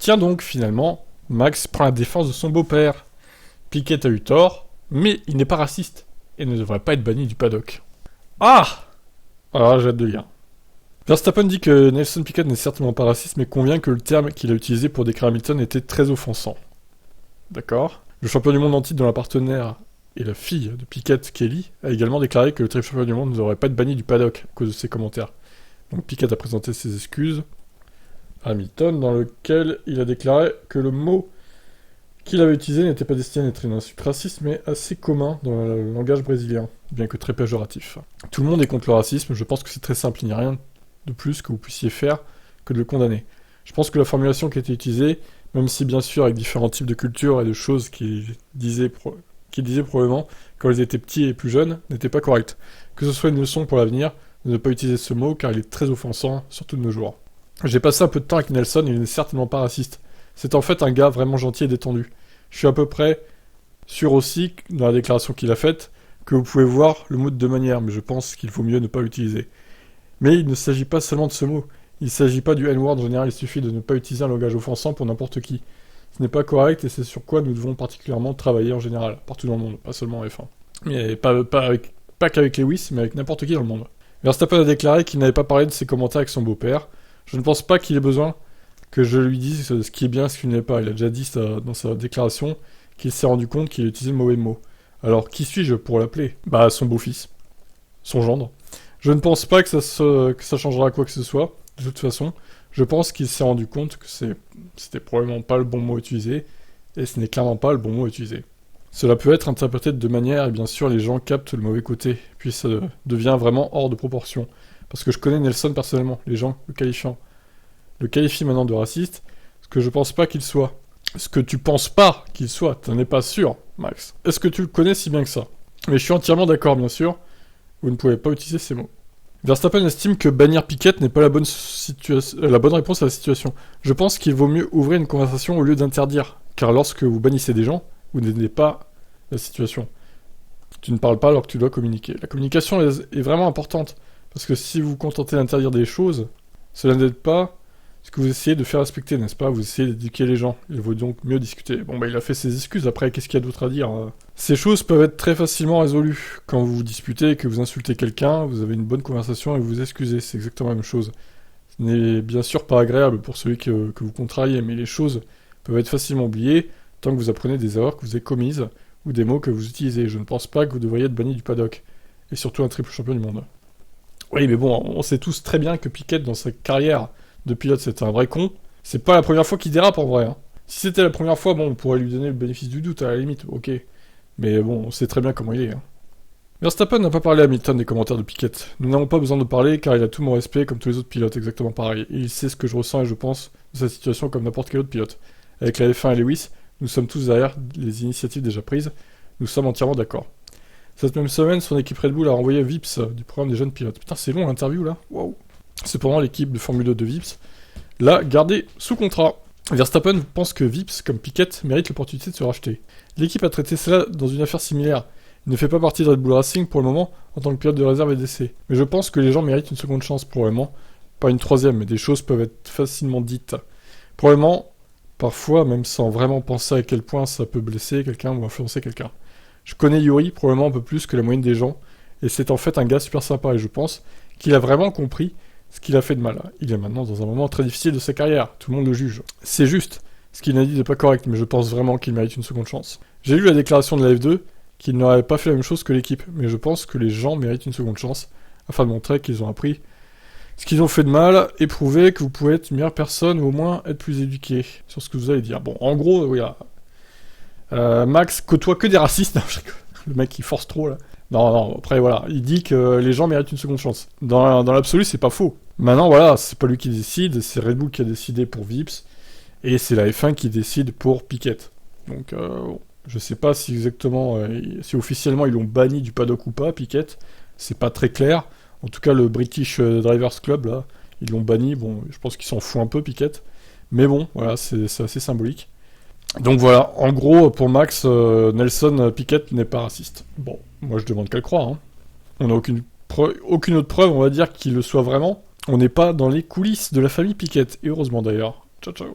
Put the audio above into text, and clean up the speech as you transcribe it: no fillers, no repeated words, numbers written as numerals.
Tiens donc, finalement, Max prend la défense de son beau-père. Piquet a eu tort, mais il n'est pas raciste, et ne devrait pas être banni du paddock. Ah! Alors j'ai hâte de lire. Verstappen dit que Nelson Piquet n'est certainement pas raciste, mais convient que le terme qu'il a utilisé pour décrire Hamilton était très offensant. D'accord. Le champion du monde en titre dont la partenaire et la fille de Piquet, Kelly, a également déclaré que le triple champion du monde ne devrait pas être banni du paddock à cause de ses commentaires. Donc Piquet a présenté ses excuses à Hamilton, dans lequel il a déclaré que le mot qu'il avait utilisé n'était pas destiné à être une insulte raciste, mais assez commun dans le langage brésilien, bien que très péjoratif. Tout le monde est contre le racisme, je pense que c'est très simple, il n'y a rien de plus que vous puissiez faire que de le condamner. Je pense que la formulation qui a été utilisée, même si bien sûr avec différents types de cultures et de choses qu'ils disaient probablement quand ils étaient petits et plus jeunes, n'était pas correcte. Que ce soit une leçon pour l'avenir de ne pas utiliser ce mot car il est très offensant, surtout de nos jours. J'ai passé un peu de temps avec Nelson et il n'est certainement pas raciste. C'est en fait un gars vraiment gentil et détendu. Je suis à peu près sûr aussi, dans la déclaration qu'il a faite, que vous pouvez voir le mot de deux manières, mais je pense qu'il vaut mieux ne pas l'utiliser. Mais il ne s'agit pas seulement de ce mot. Il ne s'agit pas du N-word en général, il suffit de ne pas utiliser un langage offensant pour n'importe qui. Ce n'est pas correct et c'est sur quoi nous devons particulièrement travailler en général, partout dans le monde, pas seulement en F1. Mais pas qu'avec Lewis, mais avec n'importe qui dans le monde. Verstappen a déclaré qu'il n'avait pas parlé de ses commentaires avec son beau-père. Je ne pense pas qu'il ait besoin que je lui dise ce qui est bien et ce qui n'est pas. Il a déjà dit dans sa déclaration qu'il s'est rendu compte qu'il a utilisé le mauvais mot. Alors, qui suis-je pour l'appeler ? Bah, son beau-fils. Son gendre. Je ne pense pas que ça changera quoi que ce soit, de toute façon. Je pense qu'il s'est rendu compte que c'était probablement pas le bon mot utilisé, et ce n'est clairement pas le bon mot utilisé. Cela peut être interprété de deux manières, et bien sûr les gens captent le mauvais côté, puis ça devient vraiment hors de proportion. Parce que je connais Nelson personnellement, les gens le qualifient maintenant de raciste, ce que je pense pas qu'il soit. Ce que tu penses pas qu'il soit, t'en es pas sûr, Max. Est-ce que tu le connais si bien que ça ? Mais je suis entièrement d'accord, bien sûr, vous ne pouvez pas utiliser ces mots. Verstappen estime que bannir Piquet n'est pas la bonne réponse à la situation. Je pense qu'il vaut mieux ouvrir une conversation au lieu d'interdire, car lorsque vous bannissez des gens, vous n'aidez pas la situation. Tu ne parles pas alors que tu dois communiquer. La communication est vraiment importante, parce que si vous vous contentez d'interdire des choses, cela n'aide pas ce que vous essayez de faire respecter, n'est-ce pas ? Vous essayez d'éduquer les gens, il vaut donc mieux discuter. Bon bah il a fait ses excuses, après qu'est-ce qu'il y a d'autre à dire ? Ces choses peuvent être très facilement résolues. Quand vous vous disputez et que vous insultez quelqu'un, vous avez une bonne conversation et vous vous excusez, c'est exactement la même chose. Ce n'est bien sûr pas agréable pour celui que vous contrariez, mais les choses peuvent être facilement oubliées tant que vous apprenez des erreurs que vous avez commises ou des mots que vous utilisez. Je ne pense pas que vous devriez être banni du paddock, et surtout un triple champion du monde. Oui, mais bon, on sait tous très bien que Piquet, dans sa carrière de pilote, c'était un vrai con. C'est pas la première fois qu'il dérape, en vrai. Hein. Si c'était la première fois, bon, on pourrait lui donner le bénéfice du doute, à la limite, ok. Mais bon, on sait très bien comment il est. Hein. Verstappen n'a pas parlé à Hamilton des commentaires de Piquet. Nous n'avons pas besoin de parler, car il a tout mon respect, comme tous les autres pilotes, exactement pareil. Et il sait ce que je ressens et je pense de cette situation comme n'importe quel autre pilote. Avec la F1 et Lewis, nous sommes tous derrière les initiatives déjà prises. Nous sommes entièrement d'accord. Cette même semaine, son équipe Red Bull a renvoyé Vips du programme des jeunes pilotes. Putain, c'est long l'interview là. Waouh. Cependant, l'équipe de Formule 2 de Vips l'a gardé sous contrat. Verstappen pense que Vips, comme Piquet, mérite l'opportunité de se racheter. L'équipe a traité cela dans une affaire similaire. Il ne fait pas partie de Red Bull Racing pour le moment en tant que pilote de réserve et d'essai. Mais je pense que les gens méritent une seconde chance probablement. Pas une troisième, mais des choses peuvent être facilement dites. Probablement, parfois, même sans vraiment penser à quel point ça peut blesser quelqu'un ou influencer quelqu'un. Je connais Yuri probablement un peu plus que la moyenne des gens, et c'est en fait un gars super sympa, et je pense qu'il a vraiment compris ce qu'il a fait de mal. Il est maintenant dans un moment très difficile de sa carrière, tout le monde le juge. C'est juste, ce qu'il a dit n'est pas correct, mais je pense vraiment qu'il mérite une seconde chance. J'ai lu la déclaration de la F2, qu'il n'aurait pas fait la même chose que l'équipe, mais je pense que les gens méritent une seconde chance, afin de montrer qu'ils ont appris ce qu'ils ont fait de mal, et prouver que vous pouvez être une meilleure personne, ou au moins être plus éduqué sur ce que vous allez dire. Bon, en gros, oui, Max côtoie que des racistes. Non, le mec il force trop là. Non, après voilà, il dit que les gens méritent une seconde chance. Dans l'absolu, c'est pas faux. Maintenant voilà, c'est pas lui qui décide, c'est Red Bull qui a décidé pour Vips, et c'est la F1 qui décide pour Piquet. Donc bon, je sais pas si exactement, si officiellement ils l'ont banni du paddock ou pas, Piquet, c'est pas très clair. En tout cas, le British Drivers Club là, ils l'ont banni. Bon, je pense qu'il s'en fout un peu Piquet, mais bon, voilà, c'est assez symbolique. Donc voilà, en gros, pour Max, Nelson Piquet n'est pas raciste. Bon, moi je demande qu'à le croire. Hein. On n'a aucune autre preuve, on va dire, qu'il le soit vraiment. On n'est pas dans les coulisses de la famille Piquet, et heureusement d'ailleurs. Ciao ciao.